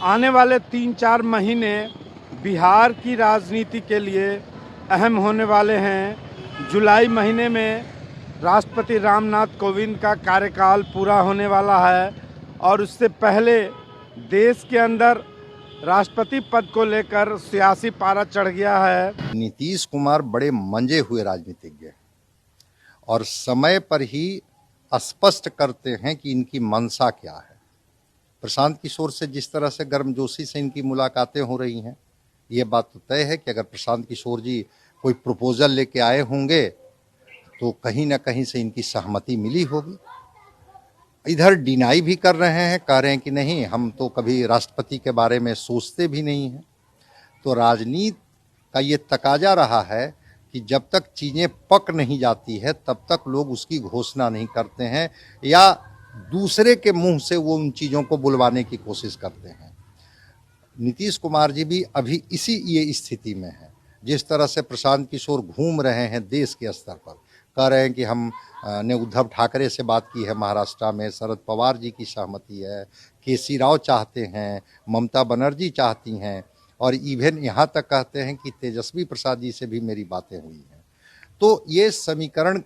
आने वाले 3-4 महीने बिहार की राजनीति के लिए अहम होने वाले हैं। जुलाई महीने में राष्ट्रपति रामनाथ कोविंद का कार्यकाल पूरा होने वाला है और उससे पहले देश के अंदर राष्ट्रपति पद को लेकर सियासी पारा चढ़ गया है। नीतीश कुमार बड़े मंजे हुए राजनीतिज्ञ हैं और समय पर ही स्पष्ट करते हैं कि इनकी मंशा क्या है। प्रशांत किशोर से जिस तरह से गर्मजोशी से इनकी मुलाकातें हो रही हैं, ये बात तो तय है कि अगर प्रशांत किशोर जी कोई प्रपोजल लेके आए होंगे तो कहीं ना कहीं से इनकी सहमति मिली होगी। इधर डिनाई भी कर रहे हैं, कह रहे हैं कि नहीं, हम तो कभी राष्ट्रपति के बारे में सोचते भी नहीं हैं। तो राजनीति का ये तकाजा रहा है कि जब तक चीज़ें पक नहीं जाती है तब तक लोग उसकी घोषणा नहीं करते हैं या दूसरे के मुंह से वो उन चीज़ों को बुलवाने की कोशिश करते हैं। नीतीश कुमार जी भी अभी इसी ये स्थिति में है। जिस तरह से प्रशांत किशोर घूम रहे हैं देश के स्तर पर, कह रहे हैं कि हम ने उद्धव ठाकरे से बात की है महाराष्ट्र में, शरद पवार जी की सहमति है, केसी राव चाहते हैं, ममता बनर्जी चाहती हैं और इवन यहाँ तक कहते हैं कि तेजस्वी प्रसाद जी से भी मेरी बातें हुई हैं। तो ये समीकरण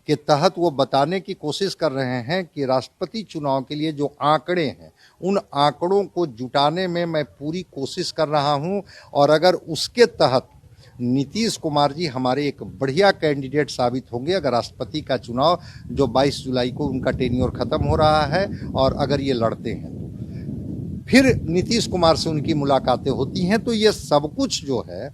के तहत वो बताने की कोशिश कर रहे हैं कि राष्ट्रपति चुनाव के लिए जो आंकड़े हैं उन आंकड़ों को जुटाने में मैं पूरी कोशिश कर रहा हूं और अगर उसके तहत नीतीश कुमार जी हमारे एक बढ़िया कैंडिडेट साबित होंगे। अगर राष्ट्रपति का चुनाव जो 22 जुलाई को उनका टेन्योर खत्म हो रहा है और अगर ये लड़ते हैं तो फिर नीतीश कुमार से उनकी मुलाकातें होती हैं। तो ये सब कुछ जो है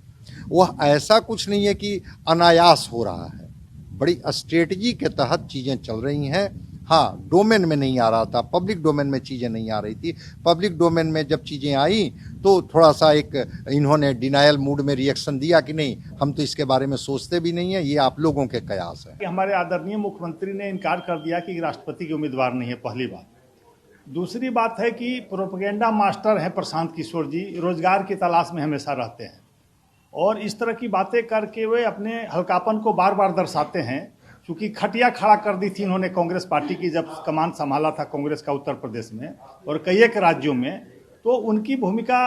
वह ऐसा कुछ नहीं है कि अनायास हो रहा है, बड़ी स्ट्रेटजी के तहत चीज़ें चल रही हैं। हाँ, डोमेन में नहीं आ रहा था, पब्लिक डोमेन में चीज़ें नहीं आ रही थी। पब्लिक डोमेन में जब चीज़ें आई तो थोड़ा सा एक इन्होंने डिनायल मूड में रिएक्शन दिया कि नहीं, हम तो इसके बारे में सोचते भी नहीं है, ये आप लोगों के कयास है। हमारे आदरणीय मुख्यमंत्री ने इनकार कर दिया कि राष्ट्रपति के उम्मीदवार नहीं है, पहली बात। दूसरी बात है कि प्रोपेगेंडा मास्टर हैं प्रशांत किशोर जी, रोजगार की तलाश में हमेशा रहते हैं और इस तरह की बातें करके वे अपने हल्कापन को बार बार दर्शाते हैं। क्योंकि खटिया खड़ा कर दी थी इन्होंने कांग्रेस पार्टी की जब कमान संभाला था कांग्रेस का उत्तर प्रदेश में और कई एक राज्यों में, तो उनकी भूमिका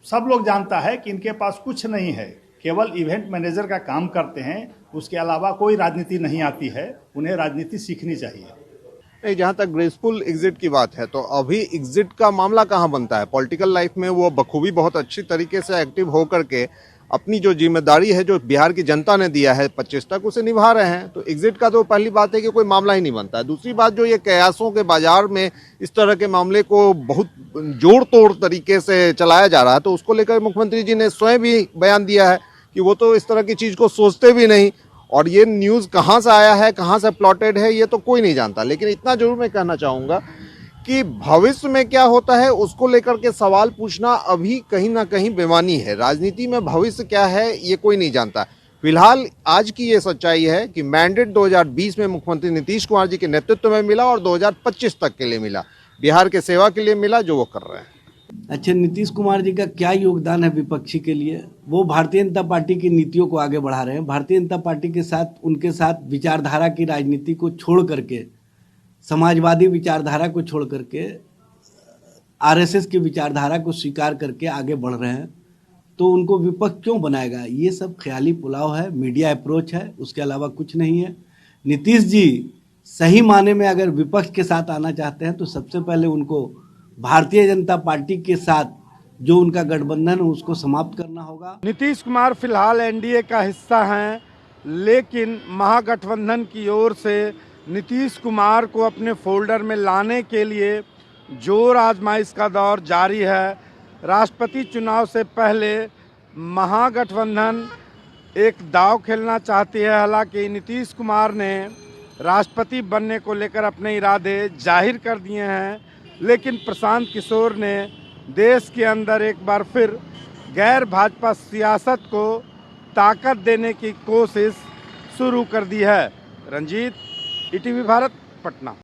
सब लोग जानता है कि इनके पास कुछ नहीं है, केवल इवेंट मैनेजर का काम करते हैं, उसके अलावा कोई राजनीति नहीं आती है। उन्हें राजनीति सीखनी चाहिए। जहाँ तक ग्रेसफुल एग्जिट की बात है तो अभी एग्जिट का मामला कहाँ बनता है। पॉलिटिकल लाइफ में वो बखूबी बहुत अच्छी तरीके से एक्टिव होकर के अपनी जो जिम्मेदारी है जो बिहार की जनता ने दिया है 25 तक, उसे निभा रहे हैं। तो एग्जिट का तो पहली बात है कि कोई मामला ही नहीं बनता है। दूसरी बात, जो ये कयासों के बाजार में इस तरह के मामले को बहुत जोड़ तोड़ तरीके से चलाया जा रहा है, तो उसको लेकर मुख्यमंत्री जी ने स्वयं भी बयान दिया है कि वो तो इस तरह की चीज़ को सोचते भी नहीं और ये न्यूज़ कहाँ से आया है, कहाँ से प्लॉटेड है, ये तो कोई नहीं जानता। लेकिन इतना जरूर मैं कहना चाहूँगा कि भविष्य में क्या होता है उसको लेकर के सवाल पूछना अभी कहीं ना कहीं बेमानी है। राजनीति में भविष्य क्या है ये कोई नहीं जानता। फिलहाल आज की ये सच्चाई है कि मैंडेट 2020 में मुख्यमंत्री नीतीश कुमार जी के नेतृत्व में मिला और 2025 तक के लिए मिला, बिहार के सेवा के लिए मिला, जो वो कर रहे हैं। अच्छा, नीतीश कुमार जी का क्या योगदान है विपक्षी के लिए? वो भारतीय जनता पार्टी की नीतियों को आगे बढ़ा रहे हैं। भारतीय जनता पार्टी के साथ, उनके साथ विचारधारा की राजनीति को छोड़ करके, समाजवादी विचारधारा को छोड़ करके आरएसएस की विचारधारा को स्वीकार करके आगे बढ़ रहे हैं। तो उनको विपक्ष क्यों बनाएगा? ये सब ख्याली पुलाव है, मीडिया अप्रोच है, उसके अलावा कुछ नहीं है। नीतीश जी सही माने में अगर विपक्ष के साथ आना चाहते हैं तो सबसे पहले उनको भारतीय जनता पार्टी के साथ जो उनका गठबंधन है उसको समाप्त करना होगा। नीतीश कुमार फिलहाल एनडीए का हिस्सा हैं, लेकिन महागठबंधन की ओर से नीतीश कुमार को अपने फोल्डर में लाने के लिए जोर आजमाइश का दौर जारी है। राष्ट्रपति चुनाव से पहले महागठबंधन एक दांव खेलना चाहती है। हालांकि नीतीश कुमार ने राष्ट्रपति बनने को लेकर अपने इरादे जाहिर कर दिए हैं, लेकिन प्रशांत किशोर ने देश के अंदर एक बार फिर गैर भाजपा सियासत को ताकत देने की कोशिश शुरू कर दी है। रंजीत, ईटीवी भारत, पटना।